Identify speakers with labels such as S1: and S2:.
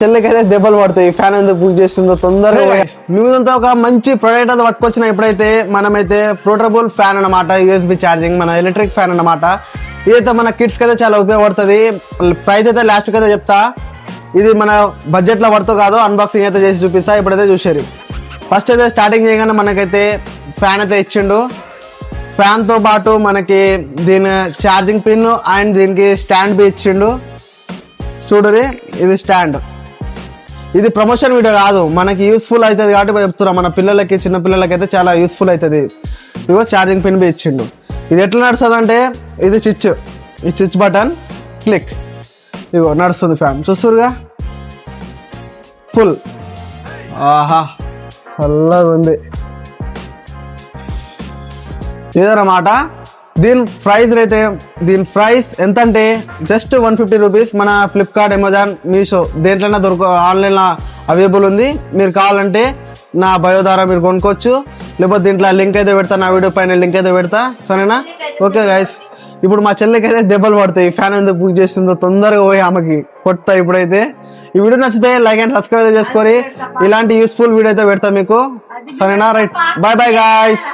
S1: చెల్లెకైతే దెబ్బలు పడతాయి. ఫ్యాన్ ఎందుకు బుక్ చేస్తుందో తొందరగా మీదంతా ఒక మంచి ప్రొడక్ట్ అది పట్టుకొచ్చిన. ఇప్పుడైతే మనమైతే పోర్టబుల్ ఫ్యాన్ అన్నమాట, యూఎస్బి ఛార్జింగ్, మన ఎలక్ట్రిక్ ఫ్యాన్ అన్నమాట. ఇదైతే మన కిడ్స్ కి అయితే చాలా ఉపయోగపడుతుంది. ప్రైస్ అయితే లాస్ట్ కి అయితే చెప్తా. ఇది మన బడ్జెట్ లో పడుతూ కాదు, అన్బాక్సింగ్ అయితే చేసి చూపిస్తా. ఇప్పుడైతే చూసారు. ఫస్ట్ అయితే స్టార్టింగ్ చేయగానే మనకైతే ఫ్యాన్ అయితే ఇచ్చిండు. ఫ్యాన్ తో పాటు మనకి దీని ఛార్జింగ్ పిన్ అండ్ దీనికి స్టాండ్ బి ఇచ్చిండు. చూడరి, ఇది స్టాండ్. ఇది ప్రమోషన్ వీడియో కాదు, మనకి యూస్ఫుల్ అవుతుంది కాబట్టి చెప్తున్నా. మన పిల్లలకి, చిన్న పిల్లలకి అయితే చాలా యూస్ఫుల్ అవుతుంది. ఇగో ఛార్జింగ్ పిన్ బి ఇచ్చిండు. ఇది ఎట్లా నడుస్తుంది అంటే, ఇది స్విచ్, ఈ స్విచ్ బటన్ క్లిక్, ఇగో నడుస్తుంది ఫ్యాన్. చూస్తురుగా, ఫుల్. ఆహా, చల్లగా ఉంది. ఇదన్నమాట దీని ప్రైస్ ఎంత అంటే జస్ట్ 150 రూపీస్. మన ఫ్లిప్కార్ట్, అమెజాన్, మీషో దేంట్లోనే ఆన్లైన్లో అవైలబుల్ ఉంది. మీరు కావాలంటే నా బయో ద్వారా మీరు కొనుక్కోవచ్చు, లేకపోతే దీంట్లో లింక్ అయితే పెడతా, నా వీడియో పైన లింక్ అయితే పెడతా. సరేనా? ఓకే గైస్, ఇప్పుడు మా చెల్లెకి అయితే దెబ్బలు పడతాయి. ఫ్యాన్ ఎందుకు బుక్ చేస్తుందో తొందరగా పోయి ఆమెకి కొడతా. ఇప్పుడైతే ఈ వీడియో నచ్చితే లైక్ అండ్ సబ్స్క్రైబ్ అయితే చేసుకొని ఇలాంటి యూస్ఫుల్ వీడియో అయితే పెడతా మీకు. సరేనా? Right, bye bye guys.